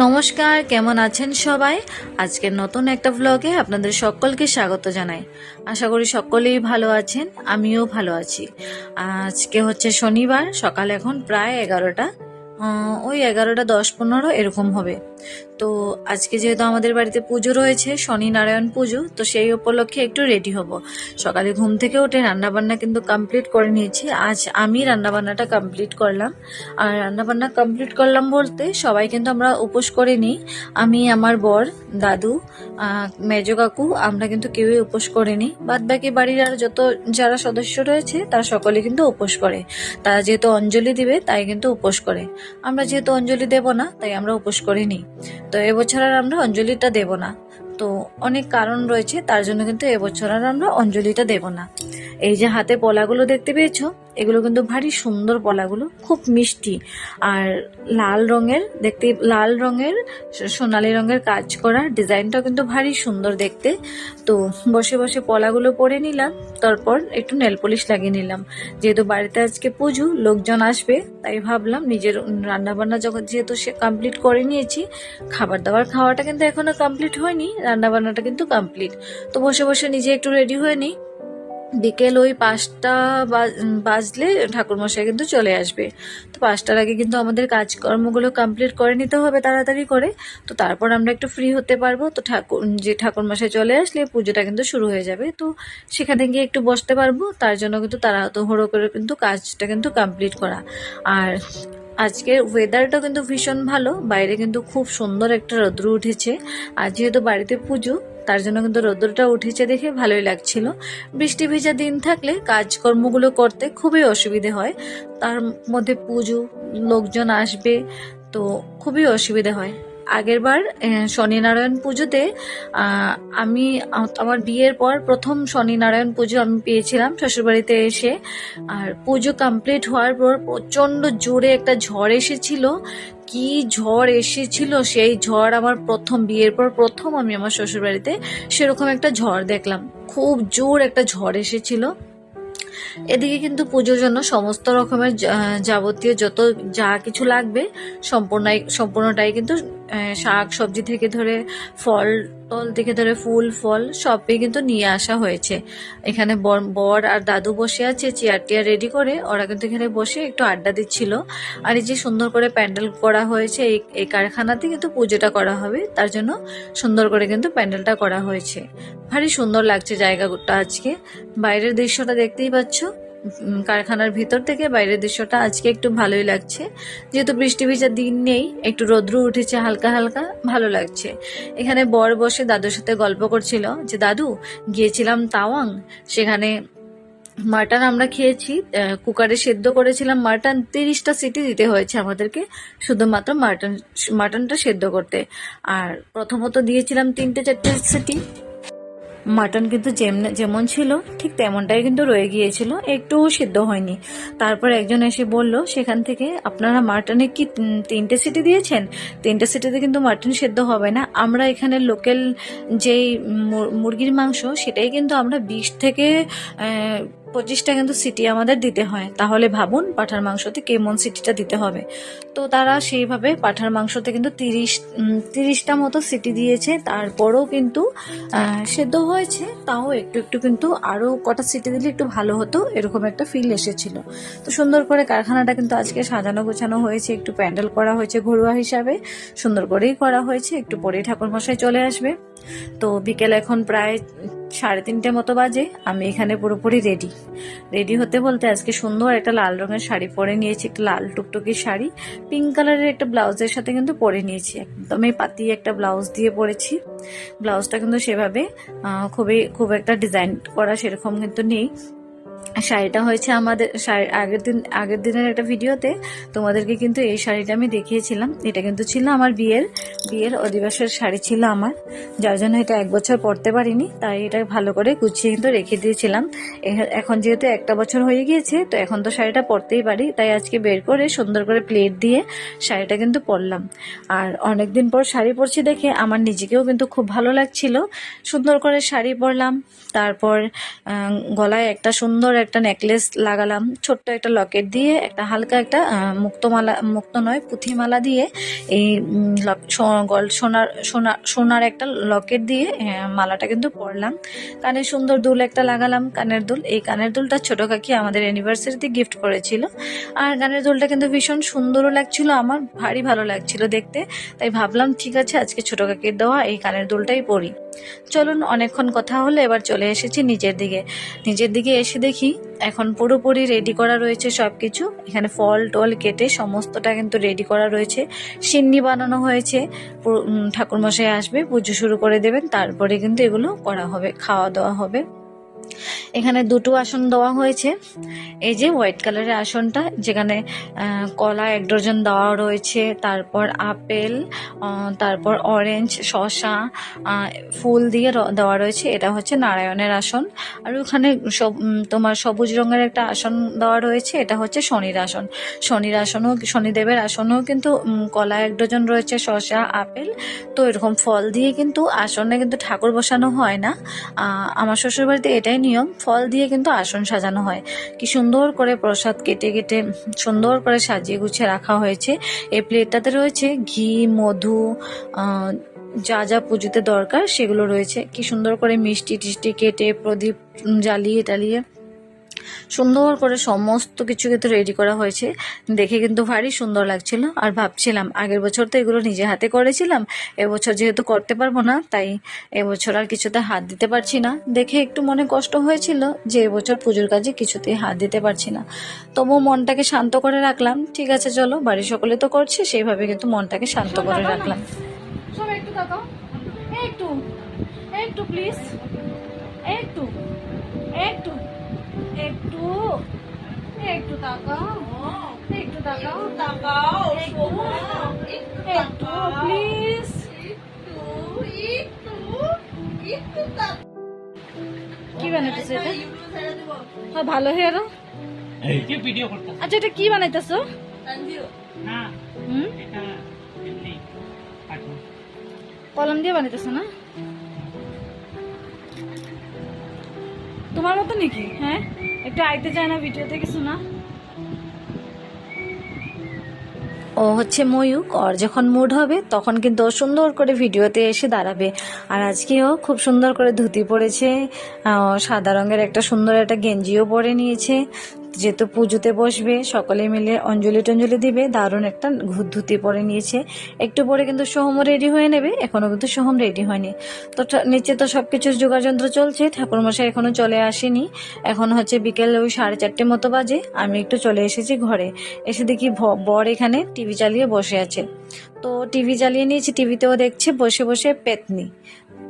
নমস্কার, কেমন আছেন সবাই? আজকের নতুন একটা ব্লগে আপনাদের সকলকে স্বাগত জানাই। আশা করি সকলেই ভালো আছেন, আমিও ভালো আছি। আজকে হচ্ছে শনিবার, সকাল এখন প্রায় 11টা, ওই 11টা 10-15 এরকম হবে। তো আজকে যেহেতু আমাদের বাড়িতে পুজো রয়েছে, শনি নারায়ণ পুজো, তো সেই উপলক্ষে একটু রেডি হব। সকালে ঘুম থেকে উঠে রান্নাবান্না কিন্তু কমপ্লিট করে নিয়েছি। আজ আমি রান্নাবান্নাটা কমপ্লিট করলাম। আর রান্নাবান্না কমপ্লিট করলাম বলতে সবাই কিন্তু আমরা উপোস করে নিই। আমি, আমার বর, দাদু, মেজো কাকু, আমরা কিন্তু কেউই উপোস করিনি। বাদ বাকি বাড়ির আর যারা সদস্য রয়েছে তারা সকলে কিন্তু উপোস করে। তারা যেহেতু অঞ্জলি দিবে তাই কিন্তু উপোস করে। আমরা যেহেতু অঞ্জলি দেব না তাই আমরা উপোস করিনি। তো এবছর আর আমরা অঞ্জলিটা দেব না। তো অনেক কারণ রয়েছে, তার জন্য কিন্তু এবছর আর আমরা অঞ্জলিটা দেব না। এই যে হাতে পলাগুলো দেখতে পেয়েছো, এগুলো কিন্তু ভারী সুন্দর পলাগুলো, খুব মিষ্টি আর লাল রঙের সোনালি রঙের কাজ করা, ডিজাইনটাও কিন্তু ভারী সুন্দর দেখতে। তো বসে বসে পলাগুলো পরে নিলাম, তারপর একটু নেল পলিশ লাগিয়ে নিলাম। যেহেতু বাড়িতে আজকে পুজো, লোকজন আসবে, তাই ভাবলাম নিজের রান্নাবান্না যেহেতু সে কমপ্লিট করে নিয়েছি, খাবার দাবার খাওয়াটা কিন্তু এখনো কমপ্লিট হয়নি, রান্নাবান্নাটা কিন্তু কমপ্লিট। তো বসে বসে নিজে একটু রেডি হয়ে নিই। বিকেল ওই 5টা বাজলে ঠাকুরমশাই কিন্তু চলে আসবে। তো 5টার আগে কিন্তু আমাদের কাজকর্মগুলো কমপ্লিট করে নিতে হবে তাড়াতাড়ি করে। তো তারপর আমরা একটু ফ্রি হতে পারবো। তো ঠাকুরমশাই চলে আসলে পুজোটা কিন্তু শুরু হয়ে যাবে। তো সেখানে গিয়ে একটু বসতে পারবো, তার জন্য কিন্তু তাড়াহুড়ো করে কিন্তু কাজটা কিন্তু কমপ্লিট করা। আর আজকের ওয়েদারটা কিন্তু ভীষণ ভালো, বাইরে কিন্তু খুব সুন্দর একটা রৌদ্র উঠেছে। আর যেহেতু বাড়িতে পুজো, তার জন্য কিন্তু রৌদ্রটা উঠেছে দেখে ভালোই লাগছিল। বৃষ্টি ভেজা দিন থাকলে কাজকর্মগুলো করতে খুবই অসুবিধে হয়, তার মধ্যে পুজো, লোকজন আসবে, তো খুবই অসুবিধে হয়। আগেরবার শনিনারায়ণ পুজোতে আমি আমার বিয়ের পর প্রথম শনিনারায়ণ পুজো আমি পেয়েছিলাম শ্বশুরবাড়িতে এসে। আর পুজো কমপ্লিট হওয়ার পর প্রচণ্ড জোরে একটা ঝড় এসেছিল। কি ঝড় এসেছিল! সেই ঝড় আমার বিয়ের পর প্রথম আমি আমার শ্বশুরবাড়িতে সেরকম একটা ঝড় দেখলাম। খুব জোর একটা ঝড় এসেছিল। এদিকে কিন্তু পুজোর জন্য সমস্ত রকমের যাবতীয় যা কিছু লাগবে সম্পূর্ণটাই কিন্তু শাক সবজি থেকে ধরে ফল টল থেকে ধরে ফুল ফল সবই কিন্তু নিয়ে আসা হয়েছে। এখানে বর আর দাদু বসে আছে চেয়ার টিয়ার রেডি করে, ওরা কিন্তু এখানে বসে একটু আড্ডা দিচ্ছিল। আর এই যে সুন্দর করে প্যান্ডেল করা হয়েছে, এই কারখানাতে কিন্তু পুজোটা করা হবে, তার জন্য সুন্দর করে কিন্তু প্যান্ডেলটা করা হয়েছে। ভারী সুন্দর লাগছে জায়গাটা আজকে। বাইরের দৃশ্যটা দেখতেই পাচ্ছ, কারখানার ভিতর থেকে বাইরের দৃশ্যটা আজকে একটু ভালোই লাগছে। যেহেতু বৃষ্টি ভেজা দিন নেই, একটু রৌদ্র উঠেছে হালকা হালকা, ভালো লাগছে। এখানে বর বসে দাদুর সাথে গল্প করছিল যে দাদু, গিয়েছিলাম তাওয়াং, সেখানে মাটন আমরা খেয়েছি, কুকারে সেদ্ধ করেছিলাম মাটন, 30টা সিটি দিতে হয়েছে আমাদেরকে শুধুমাত্র মাটনটা সেদ্ধ করতে। আর প্রথমত দিয়েছিলাম 3-4টে সিটি। মাটন কিন্তু যেমন ছিল ঠিক তেমনটাই কিন্তু রয়ে গিয়েছিল, একটু সিদ্ধ হয়নি। তারপর একজন এসে বলল সেখান থেকে, আপনারা মাটনে কি 3টে সিটি দিয়েছেন? 3টে সিটিতে কিন্তু মাটন সেদ্ধ হবে না। আমরা এখানে লোকাল যেই মুরগির মাংস, সেটাই কিন্তু আমরা 20 থেকে 25টা কিন্তু সিটি আমাদের দিতে হয়। তাহলে ভাবুন পাঁঠার মাংসতে কেমন সিটিটা দিতে হবে। তো তারা সেইভাবে পাঁঠার মাংসতে কিন্তু 30টা মতো সিটি দিয়েছে। তারপরও কিন্তু সেদ্ধ হয়েছে, তাও একটু একটু কিন্তু আরও কটা সিটি দিলে একটু ভালো হতো, এরকম একটা ফিল এসেছিল। তো সুন্দর করে কারখানাটা কিন্তু আজকে সাজানো গোছানো হয়েছে, একটু প্যান্ডেল করা হয়েছে ঘরোয়া হিসাবে, সুন্দর করেই করা হয়েছে। একটু পরেই ঠাকুরমশাই চলে আসবে। তো বিকেল এখন প্রায় 3:30 মতো বাজে। আমি এখানে পুরোপুরি রেডি হতে বলতে আজকে সুন্দর একটা লাল রঙের শাড়ি পরে নিয়েছি, একটা লাল টুকটুকি শাড়ি, পিঙ্ক কালারের একটা ব্লাউজের সাথে কিন্তু পরে নিয়েছি। একদমই পাতি একটা ব্লাউজ দিয়ে পরেছি। ব্লাউজটা কিন্তু সেভাবে খুব একটা ডিজাইন করা সেরকম কিন্তু নেই। শাড়িটা হয়েছে আমাদের আগের দিনের একটা ভিডিওতে তোমাদেরকে কিন্তু এই শাড়িটা আমি দেখিয়েছিলাম। এটা কিন্তু ছিল আমার বিয়ের অধিবাসের শাড়ি ছিল আমার, যার জন্য এটা 1 বছর পরতে পারিনি, তাই এটা ভালো করে গুছিয়ে কিন্তু রেখে দিয়েছিলাম। এখন যেহেতু 1টা বছর হয়ে গিয়েছে, তো এখন তো শাড়িটা পরতেই পারি, তাই আজকে বের করে সুন্দর করে প্লেট দিয়ে শাড়িটা কিন্তু পরলাম। আর অনেকদিন পর শাড়ি পরছি দেখে আমার নিজেকেও কিন্তু খুব ভালো লাগছিল। সুন্দর করে শাড়ি পরলাম, তারপর গলায় একটা সুন্দর সুন্দর একটা নেকলেস লাগালাম, ছোট্ট একটা লকেট দিয়ে, একটা হালকা একটা মুক্তমালা, মুক্ত নয় পুঁথিমালা দিয়ে, এই সোনার একটা লকেট দিয়ে মালাটা কিন্তু পরলাম। কানে সুন্দর দুল একটা লাগালাম, কানের দুল। এই কানের দুলটা ছোট কাকি আমাদের অ্যানিভার্সারিতে গিফট করেছিল। আর কানের দুলটা কিন্তু ভীষণ সুন্দরও লাগছিল, আমার ভারী ভালো লাগছিল দেখতে। তাই ভাবলাম ঠিক আছে আজকে ছোট কাকির দেওয়া এই কানের দুলটাই পরি। চলুন, অনেকক্ষণ কথা হলে এবার চলে এসেছি নিজের দিকে এসে দেখি এখন পুরোপুরি রেডি করা রয়েছে সব কিছু। এখানে ফল টল কেটে সমস্তটা কিন্তু রেডি করা রয়েছে, সিন্নি বানানো হয়েছে। ঠাকুরমশাই আসবে, পুজো শুরু করে দেবেন, তারপরে কিন্তু এগুলো করা হবে, খাওয়া দাওয়া হবে। এখানে দুটো আসন দেওয়া হয়েছে, এই যে হোয়াইট কালারের আসনটা, যেখানে কলা 1 ডজন দেওয়া রয়েছে, তারপর আপেল, তারপর অরেঞ্জ, শসা, ফুল দিয়ে দেওয়া রয়েছে। এটা হচ্ছে নারায়ণের আসন। আর ওখানে তোমার সবুজ রঙের একটা আসন দেওয়া রয়েছে, এটা হচ্ছে শনির আসন। শনিদেবের আসনেও কিন্তু কলা 1 ডজন রয়েছে, শসা, আপেল। তো এরকম ফল দিয়ে কিন্তু আসনে কিন্তু ঠাকুর বসানো হয় না। আমার শ্বশুরবাড়িতে এটাই নিয়ম, ফল দিয়ে কিন্তু আসন সাজানো হয়। কি সুন্দর করে প্রসাদ কেটে কেটে সুন্দর করে সাজিয়ে গুছিয়ে রাখা হয়েছে। এই প্লেটটাতে রয়েছে ঘি, মধু, যা যা পুজোতে দরকার সেগুলো রয়েছে। কি সুন্দর করে মিষ্টি টিষ্টি কেটে প্রদীপ জ্বালিয়ে টালিয়ে সুন্দর করে সমস্ত কিছু কিন্তু রেডি করা হয়েছে। দেখে কিন্তু ভারী সুন্দর লাগছিল। আর ভাবছিলাম আগের বছর তো এগুলো নিজে হাতে করেছিলাম, এবছর যেহেতু করতে পারবো না, তাই এবছর আর কিছুতে হাত দিতে পারছি না। দেখে একটু মনে কষ্ট হয়েছিল যে এবছর পুজোর কাজে কিছুতেই হাত দিতে পারছি না। তবুও মনটাকে শান্ত করে রাখলাম, ঠিক আছে চলো, বাড়ির সকলে তো করছে, সেইভাবে কিন্তু মনটাকে শান্ত করে রাখলাম। সব একটু তাকাও, একটু একটু প্লিজ, একটু একটু একটু একটু তাকাও, একটু তাকাও, তাকাও, একটু প্লিজ, কি বানাইতেছো এটা? হ্যাঁ ভালো হেয়ারো। আচ্ছা এটা কি বানাইতেছো? কলম দিয়ে বানাইতেছো না? তোমার মতো নাকি? হ্যাঁ, একটু আইতে চায় না ভিডিওতে কিছু না? ও হচ্ছে ময়ূক, ওর যখন মুড হবে তখন কিন্তু ও সুন্দর করে ভিডিওতে এসে দাঁড়াবে। আর আজকেও খুব সুন্দর করে ধুতি পরেছে, সাদা রঙের একটা সুন্দর একটা গেঞ্জিও পরে নিয়েছে। যেহেতু পুজোতে বসবে, সকলে মিলে অঞ্জলি টঞ্জলি দিবে, দারুণ একটা ধুতি পরে নিয়েছে। একটু পরে কিন্তু সোহমও রেডি হয়ে নেবে, এখনো কিন্তু সোহম রেডি হয়নি। তো নিচে তো সবকিছুর যোগাযন্ত্র চলছে, ঠাকুরমশাই এখনো চলে আসেনি। এখন হচ্ছে বিকেল ওই 4:30 মতো বাজে। আমি একটু চলে এসেছি ঘরে, এসে দেখি বর এখানে টিভি চালিয়ে বসে আছে। তো টিভি চালিয়ে নিয়েছি, টিভিতেও দেখছে বসে বসে পেতনি।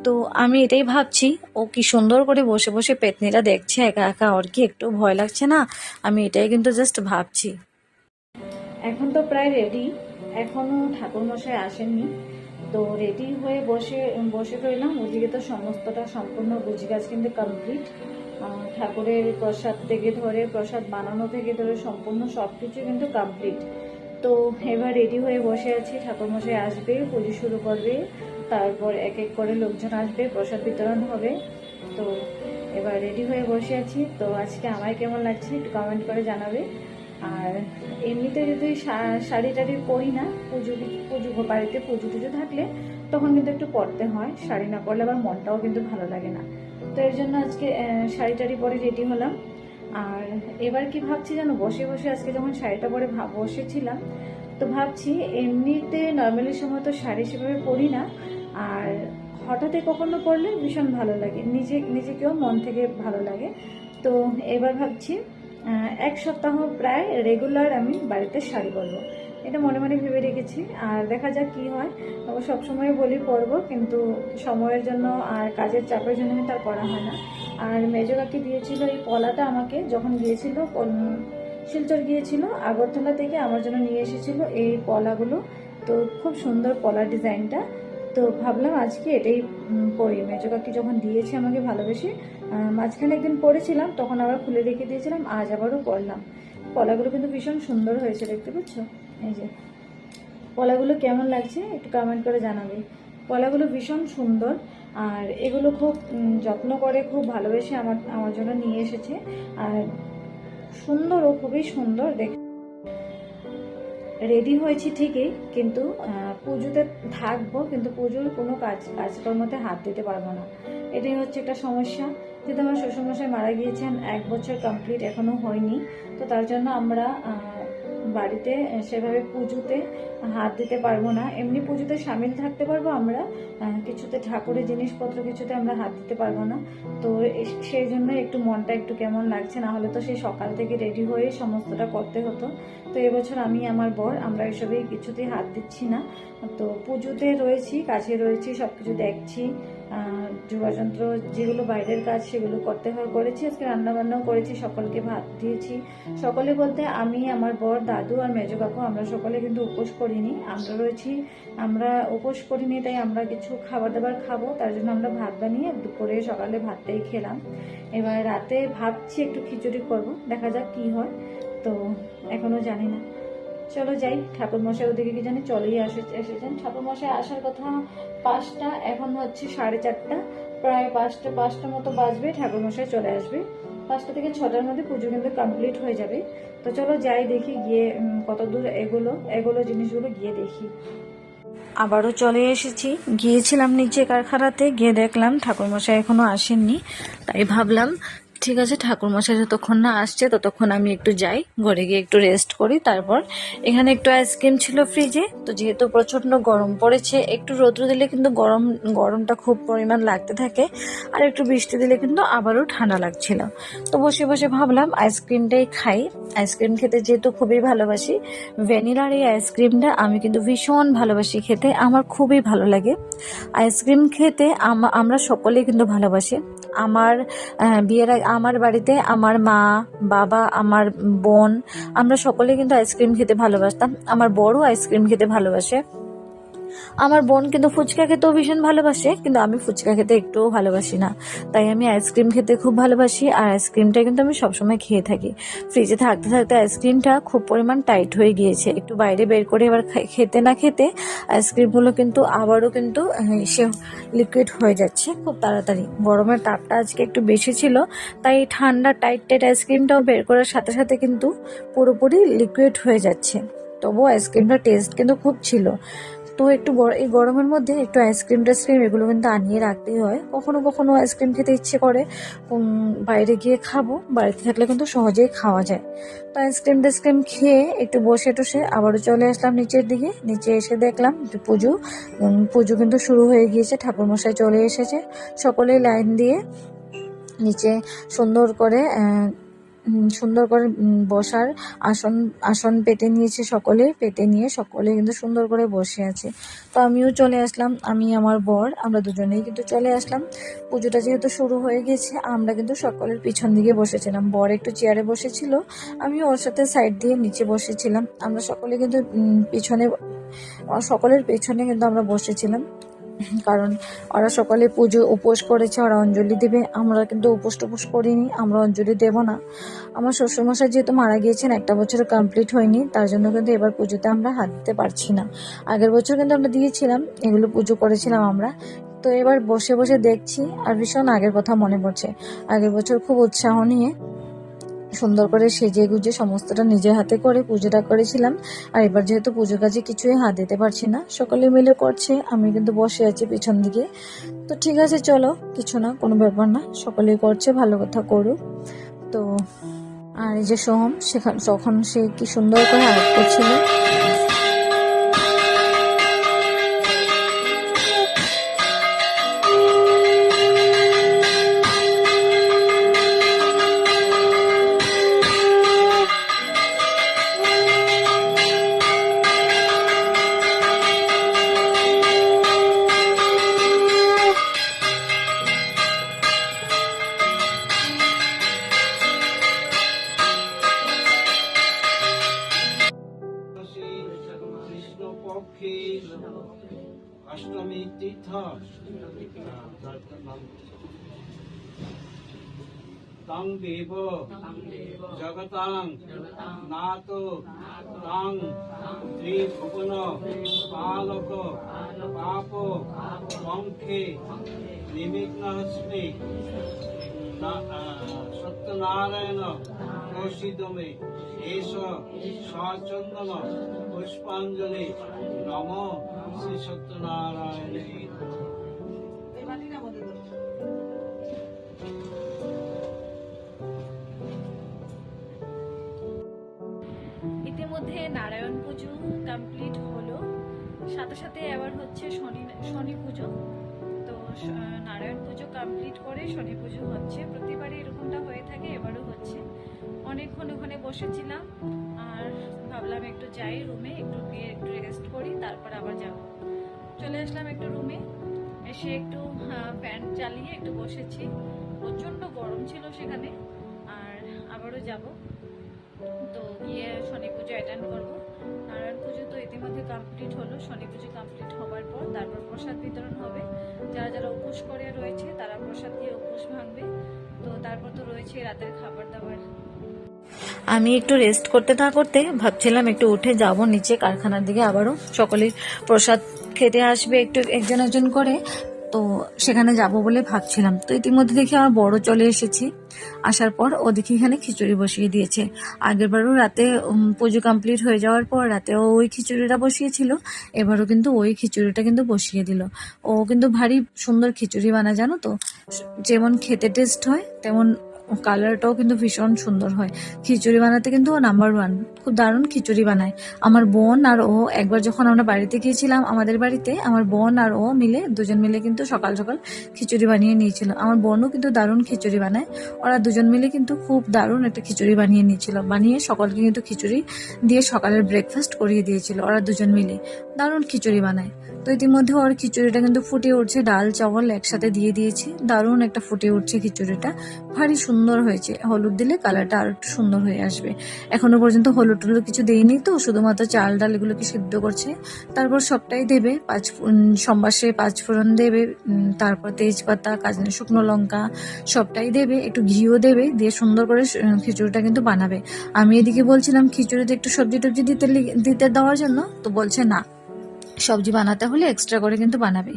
তো আমি এটাই ভাবছি, ও কি সুন্দর করে বসে বসে পেতনিটা দেখছে একা একা, ওর কি একটু ভয় লাগছে না? আমি এটাই কিন্তু জাস্ট ভাবছি। এখন তো প্রায় রেডি, এখনো ঠাকুরমশাই আসেননি। তো রেডি হয়ে বসে বসে রইলাম। ওদিকে তো সমস্তটা সম্পূর্ণ গুছগাছ কিন্তু কমপ্লিট। ঠাকুরের প্রসাদ থেকে ধরে, প্রসাদ বানানো থেকে ধরে সম্পূর্ণ সব কিছু কিন্তু কমপ্লিট। তো এবার রেডি হয়ে বসে আছি, ঠাকুরমশাই আসবে, পুজো শুরু করবে, তারপর এক এক করে লোকজন আসবে, প্রসাদ বিতরণ হবে। তো এবার রেডি হয়ে বসে আছি। তো আজকে আমার কেমন লাগছে একটু কমেন্ট করে জানাবে। আর এমনিতে যদি শাড়ি টাড়ি পরি না, পুজো বাড়িতে পুজো টুজো থাকলে তখন কিন্তু একটু পরতে হয়, শাড়ি না পরলে আবার মনটাও কিন্তু ভালো লাগে না। তো এর জন্য আজকে শাড়ি টাড়ি পরে রেডি হলাম। আর এবার কি ভাবছি জানো, বসে বসে আজকে যখন শাড়িটা পরে বসেছিলাম, তো ভাবছি এমনিতে নর্মালি সময় তো শাড়ি সেভাবে পরি না, আর হঠাৎই কখনো পরলে ভীষণ ভালো লাগে, নিজেকেও মন থেকে ভালো লাগে। তো এবার ভাবছি 1 সপ্তাহ প্রায় রেগুলার আমি বাড়িতে শাড়ি পরবো, এটা মনে মনে ভেবে রেখেছি। আর দেখা যাক কি হয়। সবসময় বলি পরবো, কিন্তু সময়ের জন্য আর কাজের চাপের জন্য আমি তার পরা হয় না। আর মেজো কাকি দিয়েছিল এই পলাটা আমাকে, যখন গিয়েছিল শিলচর গিয়েছিল, আগরতলা থেকে আমার জন্য নিয়ে এসেছিল এই পলাগুলো। তো খুব সুন্দর পলার ডিজাইনটা। তো ভাবলাম আজকে এটাই পরি, মেজো কাকি যখন দিয়েছে আমাকে ভালোবেসে। মাঝখানে একদিন পরেছিলাম, তখন আবার খুলে রেখে দিয়েছিলাম, আজ আবারও পরলাম। পলাগুলো কিন্তু ভীষণ সুন্দর হয়েছে, দেখতে পাচ্ছ? এই যে পলাগুলো কেমন লাগছে একটু কমেন্ট করে জানাবে। পলাগুলো ভীষণ সুন্দর, আর এগুলো খুব যত্ন করে, খুব ভালোবেসে আমার জন্য নিয়ে এসেছে। আর সুন্দরও, খুবই সুন্দর দেখে। রেডি হয়েছি ঠিকই, কিন্তু পুজোতে থাকবো, কিন্তু পুজোর কোনো কাজকর্মতে হাত দিতে পারবো না। এটাই হচ্ছে একটা সমস্যা। যেহেতু আমার শ্বশুরমশাই মারা গিয়েছেন, 1 বছর কমপ্লিট এখনো হয়নি, তো তার জন্য আমরা বাড়িতে সেভাবে পুজোতে হাত দিতে পারবো না। এমনি পুজোতে সামিল থাকতে পারবো আমরা, কিছুতে ঠাকুরের জিনিসপত্র কিছুতে আমরা হাত দিতে পারবো না। তো সেই জন্য একটু মনটা একটু কেমন লাগছে, না হলে তো সেই সকাল থেকে রেডি হয়ে সমস্তটা করতে হতো। তো এবছর আমি আমার বর আমরা এসবেই কিছুতেই হাত দিচ্ছি না। তো পুজোতে রয়েছি, কাছে রয়েছি, সব কিছু দেখছি, যোগাযন্ত্র যেগুলো বাইরের কাজ সেগুলো করতে হয় করেছি। আজকে রান্নাবান্নাও করেছি, সকলকে ভাত দিয়েছি। সকলে বলতে আমি, আমার বর, দাদু আর মেজো কাকু, আমরা সকলে কিন্তু উপোস করিনি। আমরা রয়েছি, আমরা উপোস করিনি, তাই আমরা কিছু খাবার দাবার খাবো, তার জন্য আমরা ভাত বানিয়ে দুপুরে সকালে ভাতটাই খেলাম। এবার রাতে ভাবছি একটু খিচুড়ি করব, দেখা যাক কি হয়, তো এখনো জানি না। চলো যাই, ঠাকুরমশাই ওদিকে কি জানি চলেই এসেছেন। ঠাকুরমশাই আসার কথা 5টা, এখন হচ্ছে 4:30, প্রায় 5টা মতো বাজবে, ঠাকুরমশাই চলে আসবে। 5টা থেকে 6টার মধ্যে পুজো কিন্তু কমপ্লিট হয়ে যাবে। তো চলো যাই, দেখি গিয়ে কত দূর এগুলো জিনিসগুলো গিয়ে দেখি। আবারও চলে এসেছি, গিয়েছিলাম নিচে কারখানাতে, গিয়ে দেখলাম ঠাকুরমশাই এখনো আসেননি। তাই ভাবলাম ঠিক আছে, ঠাকুরমশাই যতক্ষণ না আসছে ততক্ষণ আমি একটু যাই, ঘরে গিয়ে একটু রেস্ট করি। তারপর এখানে একটু আইসক্রিম ছিল ফ্রিজে, তো যেহেতু প্রচণ্ড গরম পড়েছে, একটু রৌদ্র দিলে কিন্তু গরমটা খুব পরিমাণ লাগতে থাকে, আর একটু বৃষ্টি দিলে কিন্তু আবারও ঠান্ডা লাগছিল। তো বসে বসে ভাবলাম আইসক্রিমটাই খাই। আইসক্রিম খেতে যেহেতু খুবই ভালোবাসি, ভ্যানিলার এই আইসক্রিমটা আমি কিন্তু ভীষণ ভালোবাসি খেতে, আমার খুবই ভালো লাগে আইসক্রিম খেতে। আমরা সকলেই কিন্তু ভালোবাসি। আমার বিয়ের আগে আমার বাড়িতে আমার মা, বাবা, আমার বোন, আমরা সকলে কিন্তু আইসক্রিম খেতে ভালোবাসতাম। আমার বড় আইসক্রিম খেতে ভালোবাসে। আমার বোন কিন্তু ফুচকা খেতেও ভীষণ ভালোবাসে, কিন্তু আমি ফুচকা খেতে একটুও ভালোবাসি না। তাই আমি আইসক্রিম খেতে খুব ভালোবাসি, আর আইসক্রিমটা কিন্তু আমি সবসময় খেয়ে থাকি। ফ্রিজে থাকতে থাকতে আইসক্রিমটা খুব পরিমাণ টাইট হয়ে গিয়েছে, একটু বাইরে বের করে এবার খেতে না খেতে আইসক্রিমগুলো কিন্তু আবারও কিন্তু সে লিকুইড হয়ে যাচ্ছে খুব তাড়াতাড়ি। গরমের তাপটা আজকে একটু বেশি ছিল, তাই ঠান্ডা টাইট আইসক্রিমটাও বের করার সাথে সাথে কিন্তু পুরোপুরি লিকুইড হয়ে যাচ্ছে। তবুও আইসক্রিমটার টেস্ট কিন্তু খুব ছিল। তো একটু এই গরমের মধ্যে একটু আইসক্রিম এগুলো কিন্তু আনিয়ে রাখতেই হয়। কখনো কখনো আইসক্রিম খেতে ইচ্ছে করে, বাইরে গিয়ে খাবো, বাড়িতে থাকলে কিন্তু সহজেই খাওয়া যায়। তো আইসক্রিম খেয়ে একটু বসে টসে আবারও চলে আসলাম নিচের দিকে। নিচে এসে দেখলাম যে পুজো কিন্তু শুরু হয়ে গিয়েছে, ঠাকুরমশাই চলে এসেছে। সকলেই লাইন দিয়ে নিচে সুন্দর করে বসার আসন পেতে নিয়েছে, পেতে নিয়ে সকলে কিন্তু সুন্দর করে বসে আছে। তো আমিও চলে আসলাম, আমি আমার বর আমরা দুজনেই কিন্তু চলে আসলাম। পুজোটা যেহেতু শুরু হয়ে গেছে, আমরা কিন্তু সকলের পিছন দিকে বসেছিলাম। বর একটু চেয়ারে বসেছিল, আমি ওর সাথে সাইড দিয়ে নিচে বসেছিলাম। আমরা সকলে কিন্তু সকলের পেছনে কিন্তু আমরা বসেছিলাম, কারণ ওরা সকালে পুজো উপোস করেছে, ওরা অঞ্জলি দেবে। আমরা কিন্তু উপোস টুপোস করিনি, আমরা অঞ্জলি দেব না। আমার শ্বশুরমশাই যেহেতু মারা গিয়েছেন, 1টা বছর কমপ্লিট হয়নি, তার জন্য কিন্তু এবার পুজোতে আমরা হাত দিতে পারছি না। আগের বছর কিন্তু আমরা দিয়েছিলাম, এগুলো পুজো করেছিলাম আমরা। তো এবার বসে বসে দেখছি, আর ভীষণ আগের কথা মনে পড়ছে। আগের বছর খুব উৎসাহ নিয়ে সুন্দর করে সেজে গুজে সমস্তটা নিজের হাতে করে পুজোটা করেছিলাম। আর এবার যেহেতু পুজো কাজে কিছুই হাত দিতে পারছি না, সকলে মিলে করছে, আমি কিন্তু বসে আছি পিছন দিকে। তো ঠিক আছে, চলো, কিছু না, কোনো ব্যাপার না, সকলেই করছে, ভালো কথা করুক। তো আর এই যে সোহম, তখন সে কি সুন্দর করে আরত করছিল। অষ্টমী তীর্থ তং দেব জগতাং নাত তং ত্রিভুবন পালক পাপ শঙ্খে নিবিঘ্ন হস্তে সত্যনারায়ণ প্রসিদমে এস সচন্দন পুষ্পাঞ্জলি নম শ্রী সত্যনারায়ণ। ইতিমধ্যে নারায়ণ পুজো কমপ্লিট হলো, সাথে সাথে এবার হচ্ছে শনি পুজো। তো নারায়ণ পুজো কমপ্লিট করে শনি পুজো হচ্ছে, প্রতিবারই এরকমটা হয়ে থাকে, এবারও হচ্ছে। অনেকক্ষণ ওখানে বসেছিলাম আর ভাবলাম একটু যাই রুমে, একটু গিয়ে একটু রেস্ট করি, তারপর আবার যাব। চলে আসলাম একটু রুমে, এসে একটু ফ্যান চালিয়ে একটু বসেছি। প্রচণ্ড গরম ছিল সেখানে, আর আবারও যাব। তো গিয়ে শনি পুজো অ্যাটেন্ড করবো। নারায়ণ পুজো তো ইতিমধ্যে কমপ্লিট হলো, শনি পুজো কমপ্লিট হওয়ার পর তারপর প্রসাদ বিতরণ হবে। যারা যারা উপোস করে রয়েছে তারা প্রসাদ দিয়ে উপোস ভাঙবে। তো তারপর তো রয়েছে রাতের খাবার দাবার। আমি একটু রেস্ট করতে না করতে ভাবছিলাম একটু উঠে যাব নিচে কারখানার দিকে, আবারও সকলেই প্রসাদ খেতে আসবে একটু একজন একজন করে, তো সেখানে যাব বলে ভাবছিলাম। তো ইতিমধ্যে দেখি আমার বড় চলে এসেছে, আসার পর ও দেখি এখানে খিচুড়ি বসিয়ে দিয়েছে। আগেরবারও রাতে পুজো কমপ্লিট হয়ে যাওয়ার পর রাতেও ওই খিচুড়িটা বসিয়েছিল, এবারও কিন্তু ওই খিচুড়িটা কিন্তু বসিয়ে দিল। ও কিন্তু ভারী সুন্দর খিচুড়ি বানায় জানো তো, যেমন খেতে টেস্ট হয় তেমন কালারটাও কিন্তু ভীষণ সুন্দর হয়। খিচুড়ি বানাতে কিন্তু ও নাম্বার 1, খুব দারুণ খিচুড়ি বানায়। আমার বোন আর ও একবার যখন আমরা বাড়িতে গিয়েছিলাম, আমাদের বাড়িতে আমার বোন আর ও মিলে দুজন মিলে কিন্তু সকাল সকাল খিচুড়ি বানিয়ে নিয়েছিল। আমার বোনও কিন্তু দারুণ খিচুড়ি বানায়, ওরা দুজন মিলে কিন্তু খুব দারুণ একটা খিচুড়ি বানিয়ে নিয়েছিল, বানিয়ে সকলকে কিন্তু খিচুড়ি দিয়ে সকালের ব্রেকফাস্ট করিয়ে দিয়েছিল। ওরা দুজন মিলে দারুণ খিচুড়ি বানায়। তো ইতিমধ্যে ওর খিচুড়িটা কিন্তু ফুটে উঠছে, ডাল চাवल একসাথে দিয়ে দিয়েছি, দারুণ একটা ফুটে উঠছে খিচুড়িটা, ভারী সুন্দর হয়েছে। হলুদ দিলে কালারটা আর একটু সুন্দর হয়ে আসবে। এখনো পর্যন্ত হলুদ টলুদ কিছু দেয়নি, তো শুধুমাত্র চাল ডাল এগুলোকে সিদ্ধ করছে। তারপর সবটাই দেবে, সম্বাসে 5 ফোড়ন দেবে, তারপর তেজপাতা, শুকনো লঙ্কা সবটাই দেবে, একটু ঘিও দেবে, দিয়ে সুন্দর করে খিচুড়িটা কিন্তু বানাবে। আমি এদিকে বলছিলাম খিচুড়িতে একটু সবজি টবজি দিতে দেওয়ার জন্য, তো বলছে না, সবজি বানাতে হলে এক্সট্রা করে কিন্তু বানাবে।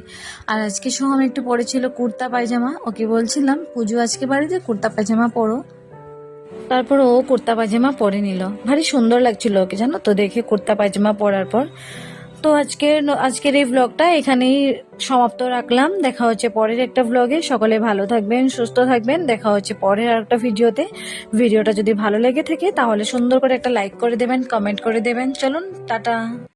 আর আজকে সোহাম একটু পরেছিল কুর্তা পায়জামা, ওকে বলছিলাম পুজো আজকে বাড়িতে কুর্তা পায়জামা পরো, তারপর ও কুর্তা পায়জামা পরে নিল, ভারী সুন্দর লাগছিল ওকে জানো তো দেখে কুর্তা পায়জামা পরার পর। তো আজকের এই ব্লগটা এখানেই সমাপ্ত রাখলাম। দেখা হচ্ছে পরের একটা ব্লগে। সকলে ভালো থাকবেন, সুস্থ থাকবেন। দেখা হচ্ছে পরের আরেকটা ভিডিওতে। ভিডিওটা যদি ভালো লেগে থাকে তাহলে সুন্দর করে একটা লাইক করে দেবেন, কমেন্ট করে দেবেন। চলুন টাটা।